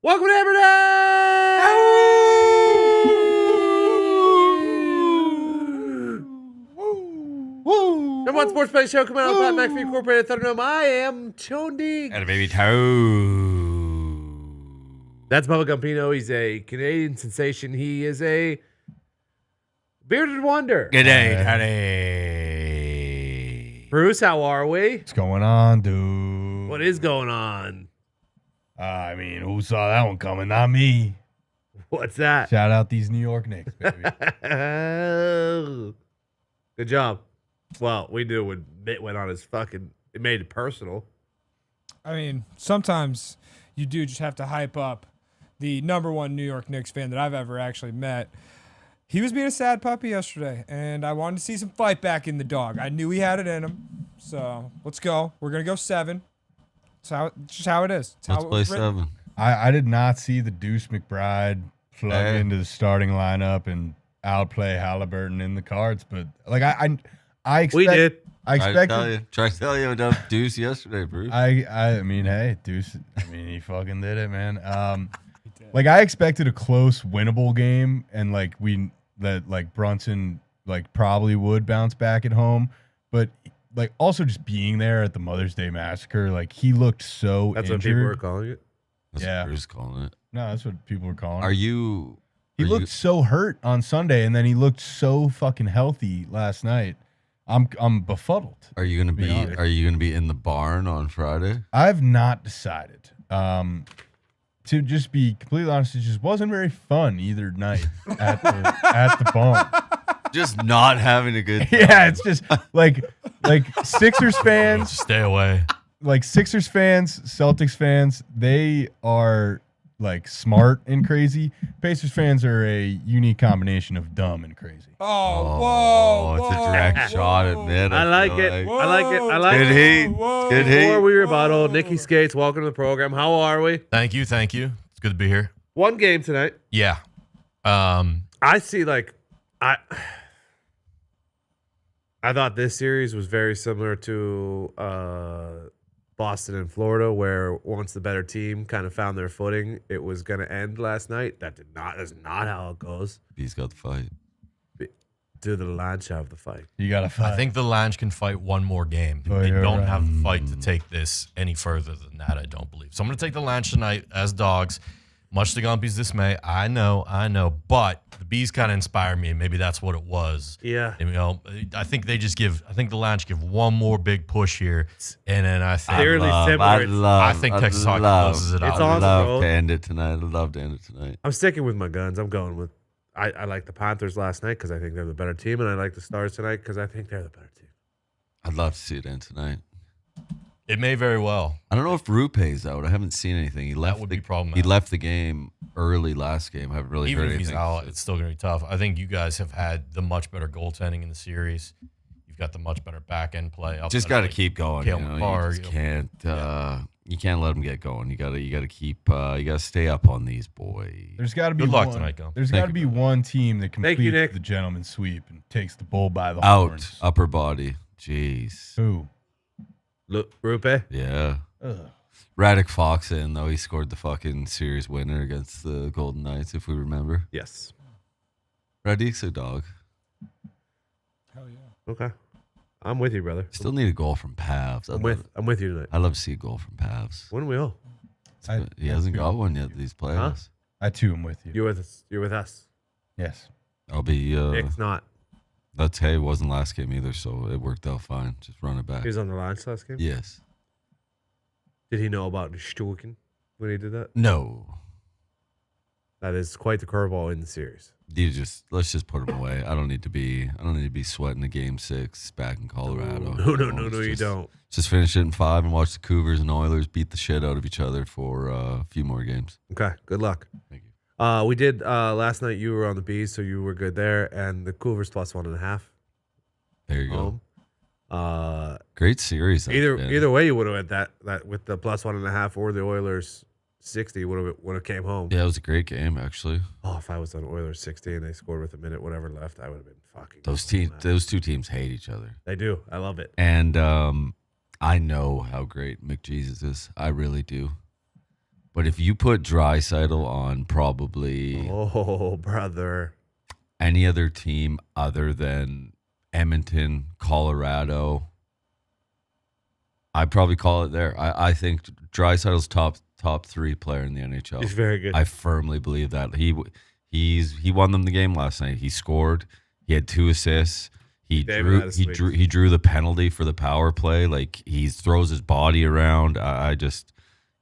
Welcome to Hammer Dahn! Number one sports betting show coming out of Pat McAfee Incorporated Thunderdome. I am Chondy. And a baby toe. That's Bubba Gumpino. He's a Canadian sensation. He is a bearded wonder. Good day, honey. Bruce, how are we? What's going on, dude? What is going on? I mean, who saw that one coming? Not me. What's that? Shout out these New York Knicks, baby. Good job. Well, we knew when Mitt went on his fucking, it made it personal. I mean, sometimes you do just have to hype up the number one New York Knicks fan that I've ever actually met. He was being a sad puppy yesterday, and I wanted to see some fight back in the dog. I knew he had it in him, so let's go. We're going to go 7. It's just how it is. It's Let's how play it's written. 7. I did not see the Deuce McBride plug into the starting lineup and outplay Halliburton in the cards, but like I expect, We did. I expected. Try to tell you about Deuce yesterday, Bruce. I mean, hey, Deuce. I mean, he fucking did it, man. Like I expected a close, winnable game, and like Brunson like probably would bounce back at home, but like also just being there at the Mother's Day massacre, like he looked so That's injured. what people were calling it. That's yeah. what Bruce calling it. No, that's what people were calling. Are it. you? He looked so hurt on Sunday, and then he looked so fucking healthy last night. I'm befuddled. Are you gonna be? honest. Are you gonna be in the barn on Friday? I've not decided. To just be completely honest, it just wasn't very fun either night at the barn. Just not having a good time. Yeah, it's just like Sixers fans, Stay away. like Sixers fans, Celtics fans, they are like smart and crazy. Pacers fans are a unique combination of dumb and crazy. Oh, whoa. It's a whoa, direct whoa. shot at Mitt. I like feel it. I like it. I like Good it. heat. Whoa. Good Before heat. we rebuttal, Nikki Skates, welcome to the program. How are we? Thank you. It's good to be here. One game tonight. Yeah. I see like I thought this series was very similar to Boston and Florida, where once the better team kind of found their footing, it was going to end last night. That's not how it goes. He's got the fight. Do the lunch have the fight? You gotta fight. I think the Lange can fight one more game. Oh, They you're don't right. have the fight to take this any further than that, I don't believe. So I'm going to take the Lange tonight as dogs. Much to Gumpy's dismay. I know. But the Bees kind of inspire me, and maybe that's what it was. Yeah. And, I think the Lange give one more big push here, and then I think Fairly similar. I think Texas Hockey closes it out. It's I awesome, love bro. to end it tonight. I love to end it tonight. I'm sticking with my guns. I'm going with I like the Panthers last night because I think they're the better team, and I like the Stars tonight because I think they're the better team. I'd love to see it end tonight. It may very well. I don't know if Rupe's out. I haven't seen anything. He left. would the, be problematic. He left the game early last game. I haven't really Even heard if he's anything. out, it's still going to be tough. I think you guys have had the much better goaltending in the series. You've got the much better back end play. Just got to keep going. Cale You know? McCarr, You just can't. You can't let them get going. You got to keep. You got to stay up on these boys. There's got to be Good luck one, tonight, Gump. There's Thank got to you, be one team that Thank you, completes Nick. the gentleman's sweep and takes the bull by the Out horns. upper body. Jeez. Who? Look, Rupe. Yeah. Ugh. Radek Fox in though. He scored the fucking series winner against the Golden Knights, if we remember. Yes. Radek's a dog. Hell yeah. Okay. I'm with you, brother. Still need a goal from Pavs. I'm with you tonight. I love to see a goal from Pavs. When we all? He hasn't got one yet these playoffs. I too am with you. You're with us. You're with us. Yes. I'll be. Nick's not. That's hey, it wasn't last game either, so it worked out fine. Just run it back. He was on the line last game. Yes. Did he know about Stuken when he did that? No. That is quite the curveball in the series. Let's just put him away. I don't need to be sweating a game 6 back in Colorado. No, you Just- don't. Just finish it in 5 and watch the Cougars and Oilers beat the shit out of each other for a few more games. Okay. Good luck. Thank you. We did last night. You were on the Bees, so you were good there, and the Cougars plus 1.5. There you go. Home. Great series. that's been. Either way, you would have had that with the plus 1.5 or the Oilers 60 would have came home. Yeah, it was a great game actually. Oh, if I was on Oilers 60 and they scored with a minute whatever left, I would have been fucking. Those two teams hate each other. They do. I love it. And I know how great McJesus is. I really do. But if you put Draisaitl on probably Oh, brother. any other team other than Edmonton, Colorado, I'd probably call it there. I think Draisaitl's top 3 player in the NHL. He's very good. I firmly believe that he won them the game last night. He scored. He had 2 assists. He drew the penalty for the power play. Like he throws his body around.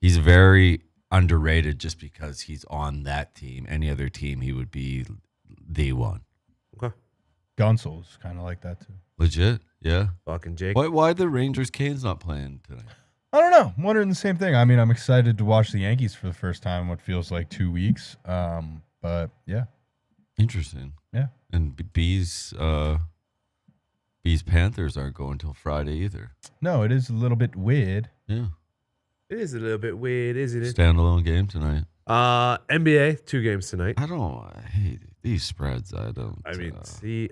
He's very underrated just because he's on that team. Any other team, he would be the one. Okay. Gunsel's kind of like that too. Legit, yeah. Fucking Jake. Why the Rangers Canes not playing tonight? I don't know. I'm wondering the same thing. I mean, I'm excited to watch the Yankees for the first time in what feels like 2 weeks. But yeah. Interesting. Yeah. And Bees Panthers aren't going until Friday either. No, it is a little bit weird. Yeah. It is a little bit weird, isn't it? Standalone game tonight. NBA, 2 games tonight. I hate these spreads. I don't. I mean, see.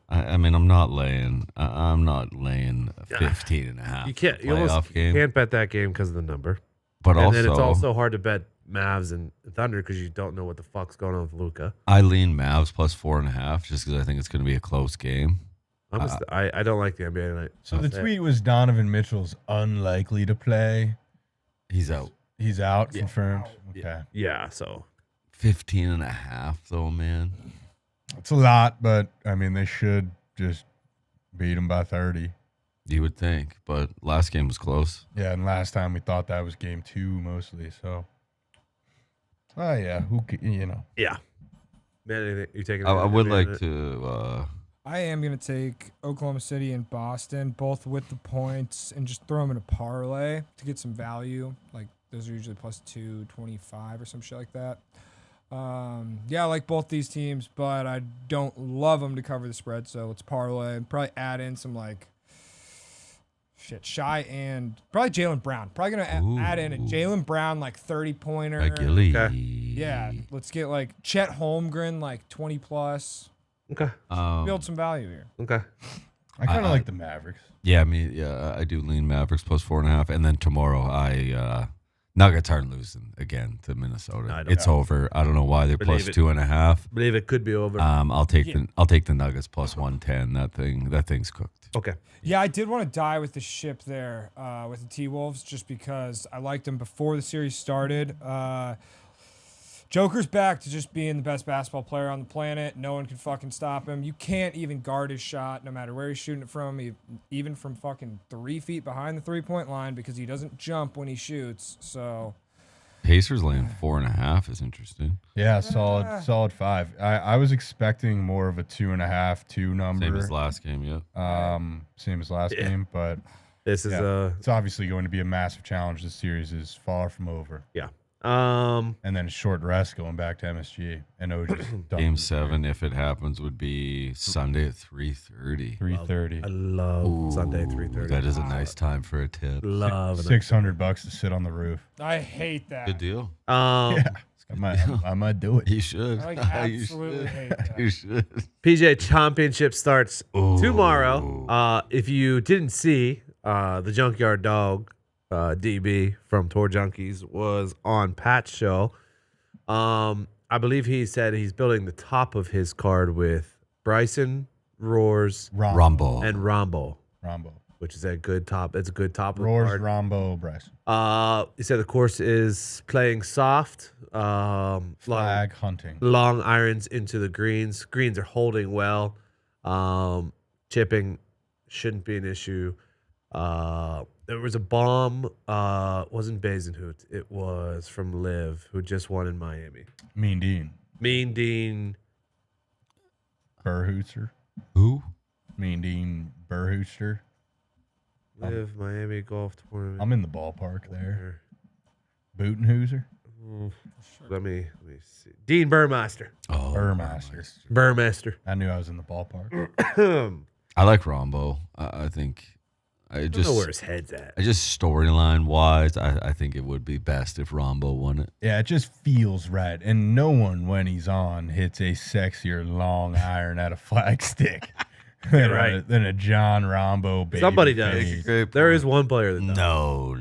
I mean, I'm not laying 15 and a half. You can't. You playoff almost game. can't bet that game because of the number. But And also, then it's also hard to bet Mavs and Thunder because you don't know what the fuck's going on with Luka. I lean Mavs plus 4.5 just because I think it's going to be a close game. I don't like the NBA tonight. So I'll the say it. tweet was Donovan Mitchell's unlikely to play. He's out. He's out, Yeah. confirmed. Okay. Yeah, so 15 and a half though, man. It's a lot, but I mean, they should just beat him by 30. You would think, but last game was close. Yeah, and last time we thought that was game 2 mostly. So, yeah, yeah. Man, anything, you taking? I would NBA like tonight? to. I am going to take Oklahoma City and Boston, both with the points, and just throw them in a parlay to get some value. Like, those are usually plus 225 or some shit like that. Yeah, I like both these teams, but I don't love them to cover the spread, so let's parlay and probably add in some, like, Shai and probably Jaylen Brown. Probably going to add in a Jaylen Brown, like, 30-pointer. Gilly. Okay. Yeah, let's get, like, Chet Holmgren, like, 20-plus. Okay. Build some value here. Okay. I kind of like the Mavericks. Yeah, I do lean Mavericks plus 4.5, and then tomorrow Nuggets aren't losing again to Minnesota. It's over. I don't know why they're Believe plus it. 2.5. Believe it could be over. I'll take the Nuggets plus 110. That thing's cooked. Okay. Yeah, I did want to die with the ship there with the T-Wolves just because I liked them before the series started. Joker's back to just being the best basketball player on the planet. No one can fucking stop him. You can't even guard his shot no matter where he's shooting it from, even from fucking 3 feet behind the three-point line because he doesn't jump when he shoots. So Pacers laying 4.5 is interesting. Yeah, solid 5. I was expecting more of a 2.5, 2 number. Same as last game, yeah. Same as last Yeah. game, but This is it's obviously going to be a massive challenge. This series is far from over. yeah. And then a short rest going back to MSG. And OG's Game 7, if it happens, would be Sunday at 3:30. 3:30. I love Sunday 3:30. That is a nice time for a tip. Love it. $600 to sit on the roof. I hate that. Good deal. I might do it. You should. I like, You absolutely should. hate that. You should. PGA Championship starts Ooh. tomorrow. If you didn't see, the Junkyard Dog, DB from Tour Junkies, was on Pat's show. I believe he said he's building the top of his card with Bryson, Roars, Rumble. and Rombo, Rombo. which is a good top. It's a good top of the Roars, card. Rombo, Bryson. He said the course is playing soft. Flag hunting. Long irons into the greens. Greens are holding well. Chipping shouldn't be an issue. There was a bomb. Wasn't Bazenhout. It was from Liv, who just won in Miami. Mean Dean. Mean Dean. Burhootster. Who? Mean Dean Burhootster. Liv Miami Golf Tournament. I'm in the ballpark there. Butenhooser. Let me see. Dean Burmaster. Oh, Burmaster. Burmaster. I knew I was in the ballpark. I like Rombo. I think I don't know where his head's at. I just storyline wise, I think it would be best if Rombo won it. Yeah, it just feels right. And no one, when he's on, hits a sexier long iron at a flag stick than a John Rombo baby. Somebody does. face. There is one player that does. No.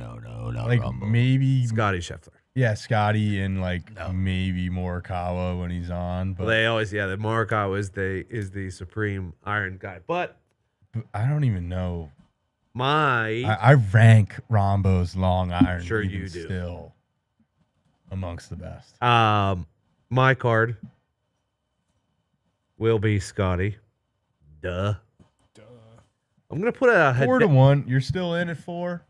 not like Rambo. maybe Scotty Scheffler. yeah, Scotty and like No. maybe Morikawa when he's on, but, Well, they always the Morikawa is the supreme iron guy. But but I don't even know. my I rank Rombo's long iron Sure even you do. still amongst the best. my card will be Scotty. Duh. I'm gonna put a 4-1. You're still in at 4.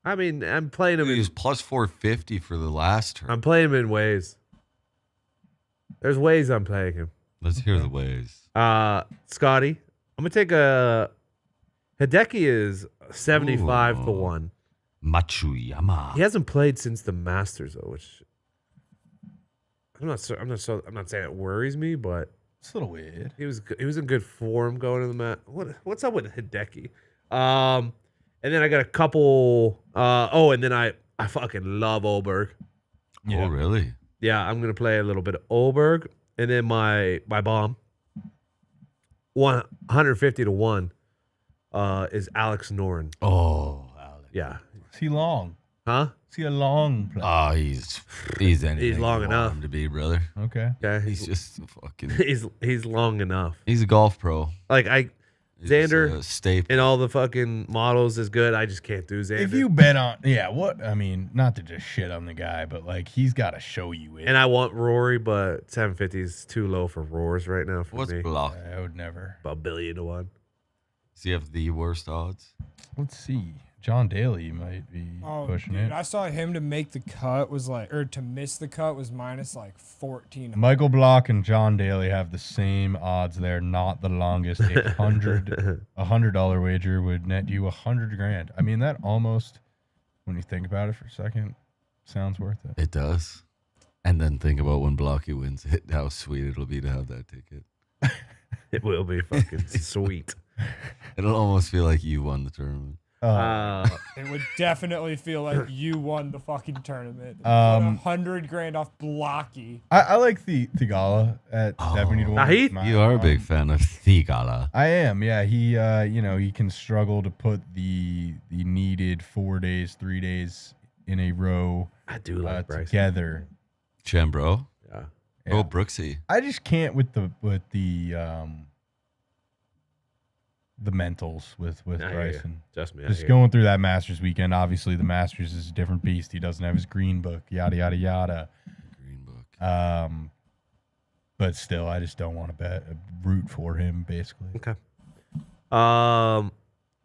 I mean, I'm playing him. He In, was plus 450 for the last turn. I'm playing him in ways. There's ways I'm playing him. Let's hear the ways. Scotty. I'm gonna take a. Hideki is 75 to Ooh. 1. Matsuyama. He hasn't played since the Masters though, which I'm not saying it worries me, but It's a little weird. he was in good form going to the mat. What's up with Hideki? And then I got a couple. And then I fucking love Oberg. Oh, really? Yeah, I'm gonna play a little bit of Oberg, and then my bomb. 150 to 1 is Alex Noren. Oh, Alex. Yeah. Is he long? Huh? Is he a long player? Oh, he's anything long you want enough. him to be, brother. Okay. Yeah. He's just fucking. he's long enough. He's a golf pro. Like He's Xander a staple. and all the fucking models is good. I just can't do Xander. If you bet on, I mean, not to just shit on the guy, but like he's got to show you it. and I want Rory, but 750 is too low for Roars right now for What's me. block? I would never. About $1 billion to 1. Does he have the worst odds? Let's see. John Daly might be pushing dude, it. I saw him to make the cut was like, or to miss the cut was minus like 14. Michael Block and John Daly have the same odds. They're not the longest. $100 wager would net you $100,000. I mean, that almost, when you think about it for a second, sounds worth it. It does. And then think about when Blocky wins it, how sweet it'll be to have that ticket. It will be fucking sweet. It'll almost feel like you won the tournament. It would definitely feel like you won the fucking tournament. $100,000 off Blocky. I like the Thigala at 70 to 1. Nahith? You are a big fan of Thigala. I am, yeah. He, he can struggle to put the needed 4 days, 3 days in a row I do like Bryce. together. Chambro. Yeah. Yeah. Oh, Brooksy. I just can't with the mentals with I hear ya. Bryson. Just me. I Just hear going through that Masters weekend. Obviously, the Masters is a different beast. He doesn't have his green book. Yada yada yada. Green Book. But still, I just don't want to root for him. Basically, Okay.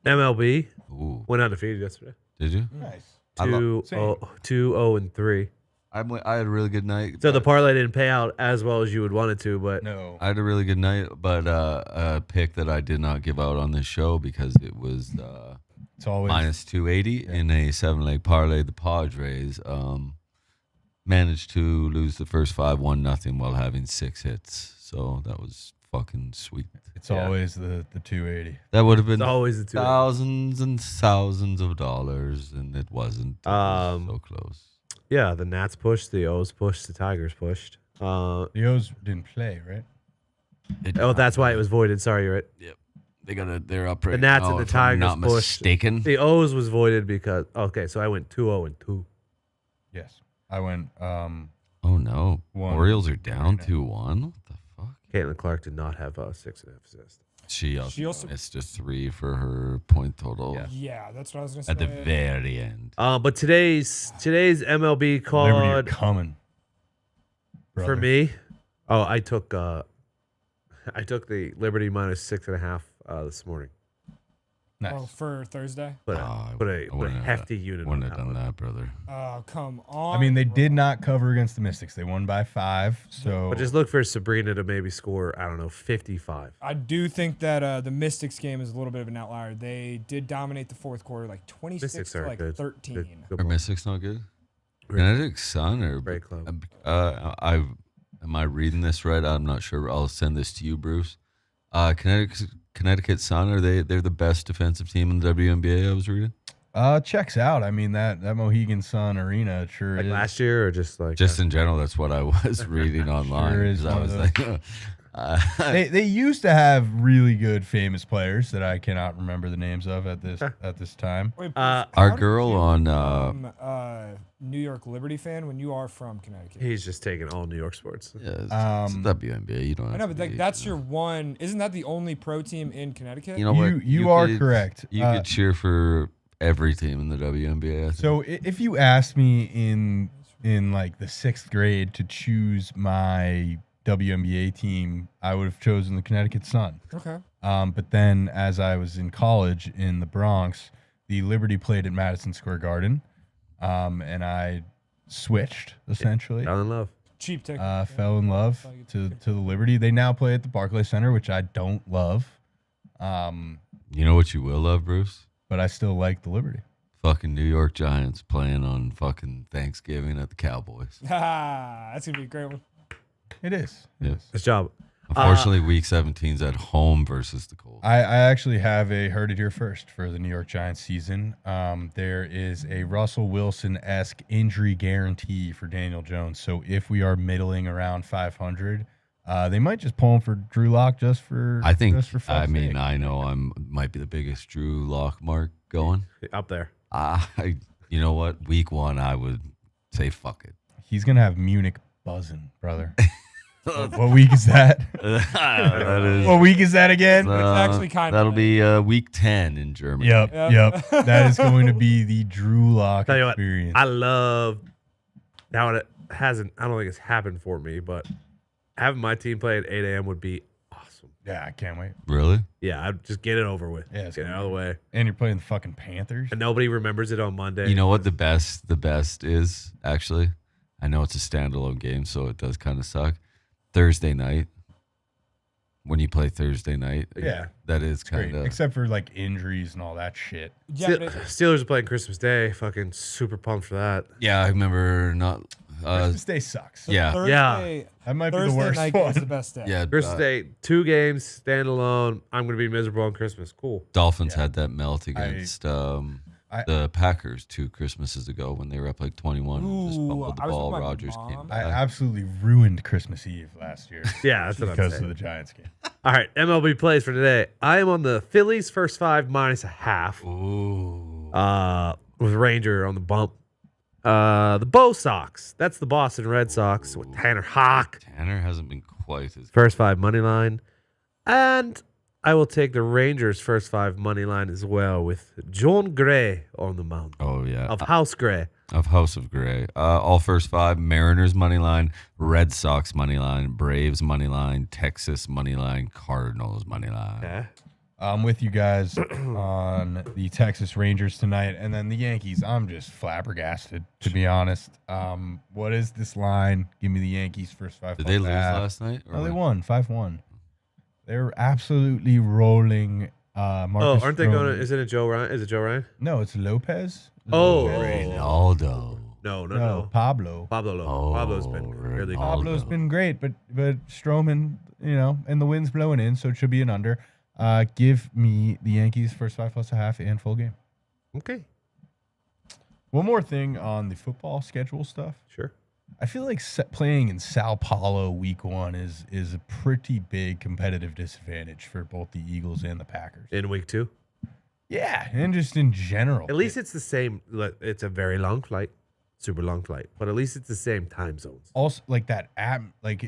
MLB Ooh. went undefeated yesterday. Did you? nice. 2-0-3. I had a really good night. So the parlay didn't pay out as well as you would want it to, but No, I had a really good night, but a pick that I did not give out on this show because it was it's always minus 280 in a 7-leg parlay. The Padres managed to lose the first 5-1-0 while having 6 hits. So that was fucking sweet. It's always the 280. That would have been it's always the two. thousands and thousands of dollars, and it wasn't. It was so close. Yeah, the Nats pushed, the O's pushed, the Tigers pushed. The O's didn't play, right? That's why it was voided. Sorry, you're right. Yep. They're up right The Nats now, and the if I'm Tigers not pushed. mistaken. The O's was voided because so I went 2-0-2. Yes, I went. Oh no. One. Orioles are down 2-1. What the fuck? Caitlin Clark did not have 6.5 assists. She She also- missed a 3 for her point total Yeah, that's what I was gonna say. at the very end. But today's MLB Liberty are card coming. for brother. me. Oh, I took the Liberty minus 6.5 this morning. Nice. Oh, for Thursday. Put I a wouldn't have hefty done- unit on Wouldn't that have done one. that, brother. Oh, come on. I mean, they did bro. not cover against the Mystics. They won by 5. So But just look for Sabrina to maybe score, 55. I do think that the Mystics game is a little bit of an outlier. They did dominate the fourth quarter, like 26 Mystics to are like good. 13. Good Are ball. Mystics not good? Great. Kinetic Sun or Great club. Am I reading this right? I'm not sure. I'll send this to you, Bruce. Connecticut Sun, they're the best defensive team in the WNBA, I was reading. checks out. I mean, that Mohegan Sun Arena sure Like is. last year or just like Just in general, that's what I was reading online. is 'cause I one was of like, They used to have really good famous players that I cannot remember the names of at this time. Wait, Our how did girl you on become, New York Liberty fan when you are from Connecticut. He's just taking all New York sports. yeah, it's WNBA. You don't. I Have know, to but like, be, that's your one. Isn't that the only pro team in Connecticut? You know what? You are could- correct. You could cheer for every team in the WNBA. I think. So if you asked me in like the 6th grade to choose my WNBA team, I would have chosen the Connecticut Sun. Okay. But then as I was in college in the Bronx, the Liberty played at Madison Square Garden, and I switched essentially. Fell in love. Cheap ticket. Fell in love to the Liberty. They now play at the Barclays Center, which I don't love, you know what you will love, Bruce? but I still like the Liberty. Fucking New York Giants playing on fucking Thanksgiving at the Cowboys. That's gonna be a great one. It is. It Yeah. is. Nice job. Unfortunately, Week 17's at home versus the Colts. I actually have a heard it here first for the New York Giants season. There is a Russell Wilson-esque injury guarantee for Daniel Jones. So if we are middling around 500, they might just pull him for Drew Lock just for. I think. Just for fuck's sake. I know might be the biggest Drew Lock mark going. Up there. You know what? Week 1, I would say fuck it. He's gonna have Munich buzzing, brother. What week is that? That is. What week is that again? actually kinda That'll late. be Week 10 in Germany. Yep. That is going to be the Drew Lock Tell you what, experience. I love now. It hasn't. I don't think it's happened for me, but having my team play at 8 a.m. would be awesome. Yeah, I can't wait. Really? Yeah, I'd just get it over with. Yeah, it's get it gonna out of the way, And you're playing the fucking Panthers. and nobody remembers it on Monday. You know what the best is actually? I know it's a standalone game, so it does kind of suck. Thursday night. When you play Thursday night, Yeah. that is Great. kind of. Except for like injuries and all that shit. Yeah, but Steelers are playing Christmas Day. Fucking super pumped for that. Yeah, I remember not. Christmas Day sucks. Yeah, Thursday, That might be the Thursday worst night one. is the best day. yeah. Christmas Day, 2 games, standalone. I'm gonna be miserable on Christmas. Cool. Dolphins Yeah. had that melt against I- the Packers 2 Christmases ago when they were up like 21 and just Ooh, fumbled the I was ball. with my Rogers mom. came I back. absolutely ruined Christmas Eve last year Yeah, that's what I'm because saying. of the Giants game. All right, MLB plays for today. I am on the Phillies first 5 minus a half. Ooh. With Ranger on the bump. The Bo Sox. That's the Boston Red Sox with Tanner Hawk. Tanner hasn't been quite as. First 5 money line. And I will take the Rangers first 5 money line as well with John Gray on the mound. Oh yeah, Of House Gray. of House of Gray. All first 5: Mariners money line, Red Sox money line, Braves money line, Texas money line, Cardinals money line. Okay. I'm with you guys on the Texas Rangers tonight, and then the Yankees. I'm just flabbergasted, to be honest. What is this line? Give me the Yankees first 5. Did they lose half. last night? No, they won 5-1. They're absolutely rolling. Marcus Aren't they going to? Stroman. Isn't it Joe Ryan? Is it Joe Ryan? No, it's Lopez. Oh. Lopez. Ronaldo. No. No, Pablo. Pablo. Oh, Pablo's been really good. Ronaldo. Pablo's been great, but Stroman, and the wind's blowing in, so it should be an under. Give me the Yankees first 5 plus a half and full game. Okay. One more thing on the football schedule stuff. Sure. I feel like playing in Sao Paulo week 1 is a pretty big competitive disadvantage for both the Eagles and the Packers. In week 2. Yeah, and just in general. At least it's the same. It's a very long flight. Super long flight. But at least it's the same time zones. Also, like that app, it's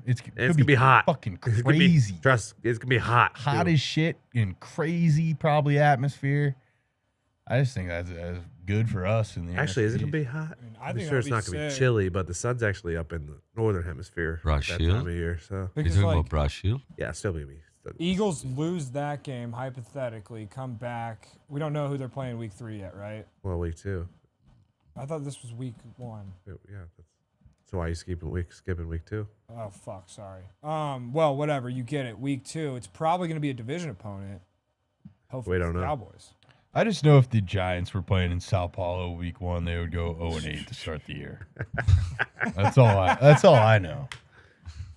It's gonna be hot. fucking It's gonna be- crazy, Trust, it's gonna be hot. hot too. as shit and crazy probably atmosphere. I just think that's good for us in the Actually, is it NFC. gonna be hot? I mean, I I'm think sure it's that'll not be gonna be sick. chilly, but the sun's actually up in the northern hemisphere at that Brazil? time of year. So You're Because talking like about Brazil? yeah, it's still gonna be. Eagles lose that game hypothetically, come back. We don't know who they're playing week 3 yet, right? Well, week 2. I thought this was week 1. Yeah, that's why you skipping week 2. Oh fuck, sorry. Well, whatever, you get it. Week 2, it's probably going to be a division opponent. Hopefully, We it's don't the know. Cowboys. I just know if the Giants were playing in Sao Paulo week 1, they would go 0-8 to start the year. That's all I know.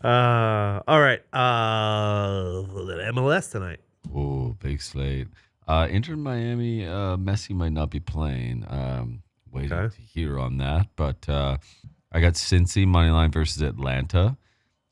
All right. MLS tonight. Oh, big slate. Inter Miami, Messi might not be playing. Waiting Okay. to hear on that. But I got Cincy money line versus Atlanta.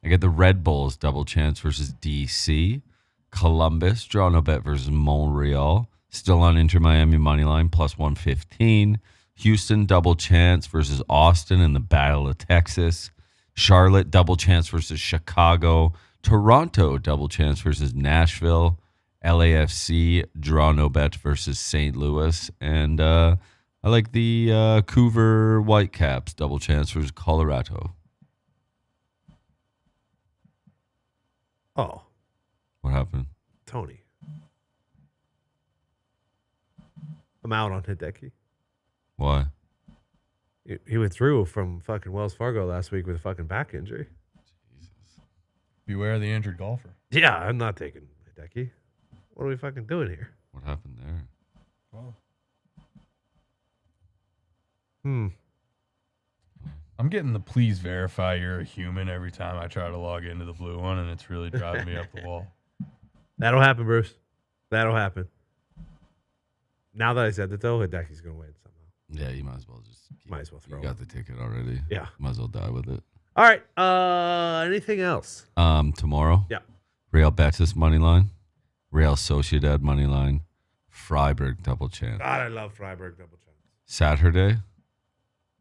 I get the Red Bulls double chance versus DC. Columbus, draw no bet versus Montreal. Still on Inter Miami money line, plus 115. Houston, double chance versus Austin in the Battle of Texas. Charlotte, double chance versus Chicago. Toronto, double chance versus Nashville. LAFC, draw no bet versus St. Louis. And I like the Vancouver Whitecaps, double chance versus Colorado. Oh, What happened? Tony. I'm out on Hideki. Why? He withdrew from fucking Wells Fargo last week with a fucking back injury. Beware the injured golfer. Yeah, I'm not taking Hideki. What are we fucking doing here? What happened there? Well, I'm getting the please verify you're a human every time I try to log into the blue one, and it's really driving me up the wall. That'll happen, Bruce. That'll happen. Now that I said that, though, Hideki's going to win somehow. Yeah, you might as well just. Might as well throw You got the ticket already. Yeah. Might as well die with it. All right. Anything else? Tomorrow. Yeah. Real Betis money line. Real Sociedad money line. Freiburg double chance. God, I love Freiburg double chance. Saturday.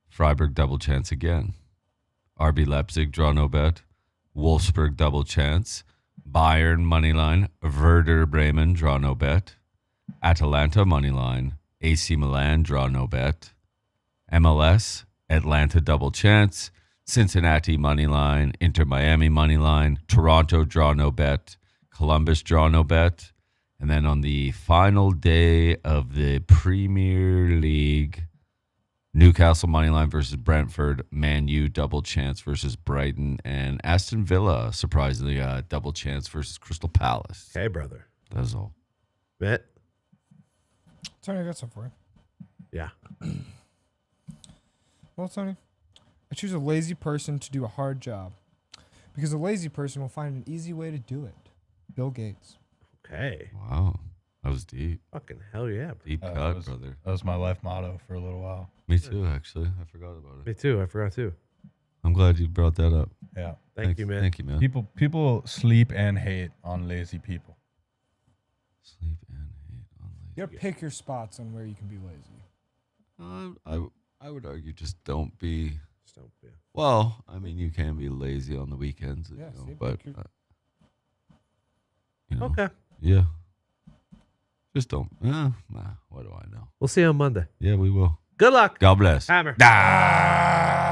Freiburg double chance again. RB Leipzig draw no bet. Wolfsburg double chance. Bayern money line. Werder Bremen draw no bet. Atalanta money line. AC Milan draw no bet. MLS Atlanta double chance. Cincinnati money line. Inter Miami money line. Toronto draw no bet. Columbus draw no bet. And then on the final day of the Premier League, Newcastle money line versus Brentford, Man U double chance versus Brighton, and Aston Villa surprisingly double chance versus Crystal Palace. Hey, brother. That's all. Bet. Tony, I got something for you. Yeah. Well, Tony, I choose a lazy person to do a hard job because a lazy person will find an easy way to do it. Bill Gates. Okay. Wow. That was deep. Fucking hell yeah. Bro. Deep cut, brother. That was my life motto for a little while. Me too, actually. I forgot about it. Me too. I forgot too. I'm glad you brought that up. Yeah. Thank you, man. Thank you, man. People sleep and hate on lazy people. Sleep and hate on You gotta pick your spots on where you can be lazy. lazy. I would argue just don't be. Just don't be. Well, I mean, you can be lazy on the weekends, Yeah, you know, see, but pick your- you know, Okay. yeah. Just don't. What do I know? We'll see you on Monday. Yeah, we will. Good luck. God bless. Hammer. Ah!